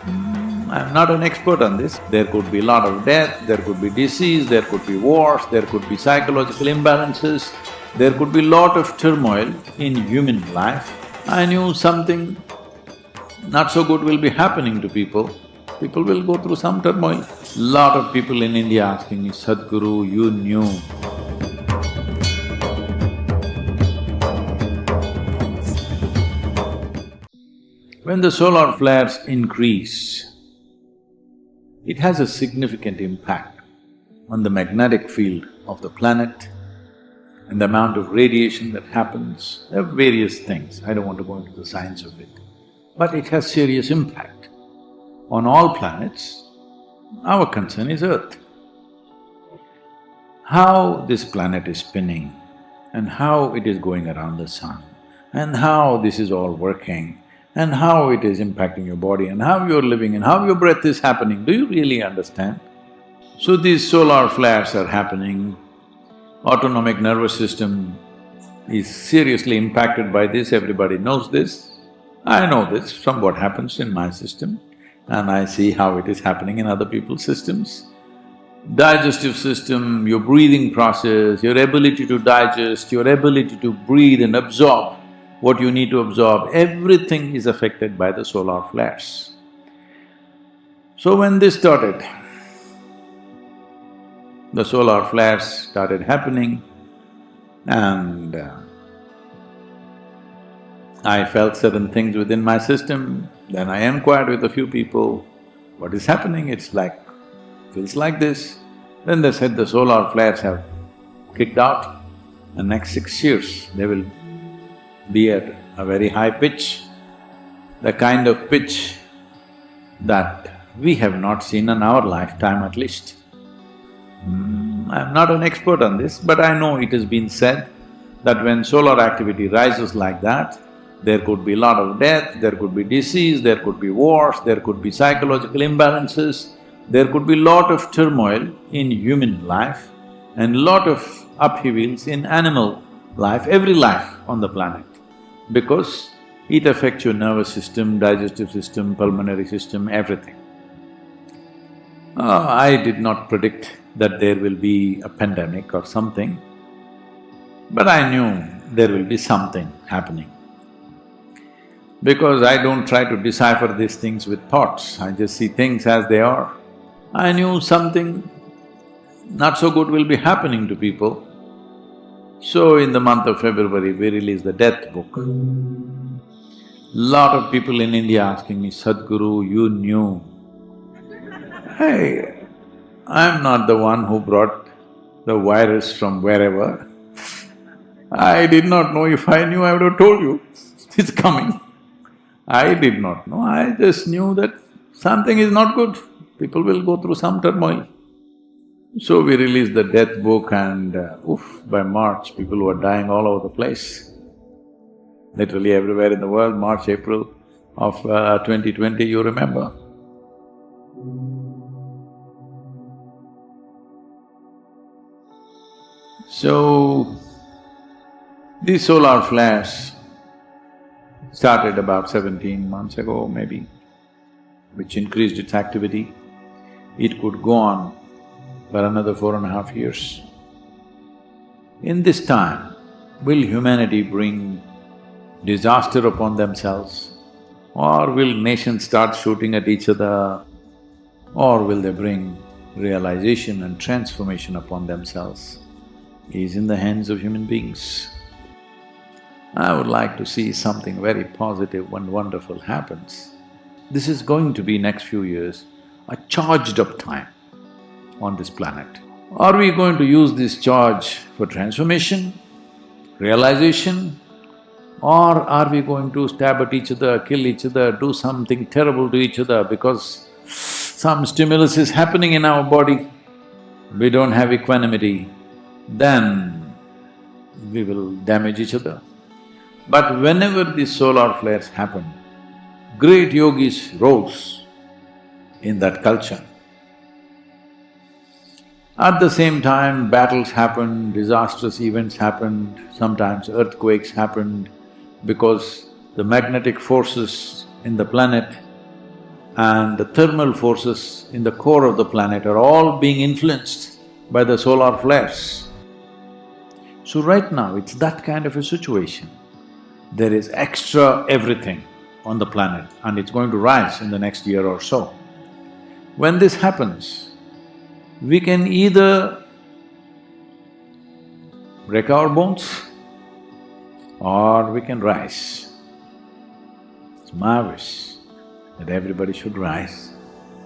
I'm not an expert on this. There could be a lot of death, there could be disease, there could be wars, there could be psychological imbalances, there could be lot of turmoil in human life. I knew something not so good will be happening to people. People will go through some turmoil. Lot of people in India asking me, Sadhguru, you knew. When the solar flares increase, it has a significant impact on the magnetic field of the planet and the amount of radiation that happens. There are various things, I don't want to go into the science of it. But it has serious impact on all planets. Our concern is Earth. How this planet is spinning and how it is going around the sun and how this is all working and how it is impacting your body and how you're living and how your breath is happening, do you really understand? So these solar flares are happening, autonomic nervous system is seriously impacted by this, everybody knows this. I know this from what happens in my system and I see how it is happening in other people's systems. Digestive system, your breathing process, your ability to digest, your ability to breathe and absorb what you need to absorb, everything is affected by the solar flares. So when this started, the solar flares started happening and I felt certain things within my system. Then I inquired with a few people, what is happening? It's like, feels like this. Then they said the solar flares have kicked out and next 6 years they will be at a very high pitch, the kind of pitch that we have not seen in our lifetime at least. I'm not an expert on this, but I know it has been said that when solar activity rises like that, there could be a lot of death, there could be disease, there could be wars, there could be psychological imbalances, there could be lot of turmoil in human life and lot of upheavals in animal life, every life on the planet, because it affects your nervous system, digestive system, pulmonary system, everything. I did not predict that there will be a pandemic or something, but I knew there will be something happening. Because I don't try to decipher these things with thoughts, I just see things as they are. I knew something not so good will be happening to people. So in the month of February, we released the death book. Lot of people in India asking me, Sadhguru, you knew. Hey, I'm not the one who brought the virus from wherever. I did not know. If I knew, I would have told you, it's coming. I did not know, I just knew that something is not good, people will go through some turmoil. So we released the death book and by March, people were dying all over the place. Literally everywhere in the world, March, April of 2020, you remember. So, these solar flares started about 17 months ago maybe, which increased its activity. It could go on for another 4.5 years. In this time, will humanity bring disaster upon themselves? Or will nations start shooting at each other? Or will they bring realization and transformation upon themselves? Is in the hands of human beings. I would like to see something very positive and wonderful happens. This is going to be next few years a charged up time on this planet. Are we going to use this charge for transformation, realization, or are we going to stab at each other, kill each other, do something terrible to each other because some stimulus is happening in our body, we don't have equanimity, then we will damage each other. But whenever these solar flares happen, great yogis rose in that culture. At the same time, battles happened, disastrous events happened, sometimes earthquakes happened because the magnetic forces in the planet and the thermal forces in the core of the planet are all being influenced by the solar flares. So right now, it's that kind of a situation. There is extra everything on the planet and it's going to rise in the next year or so. When this happens, we can either break our bones or we can rise. It's marvelous that everybody should rise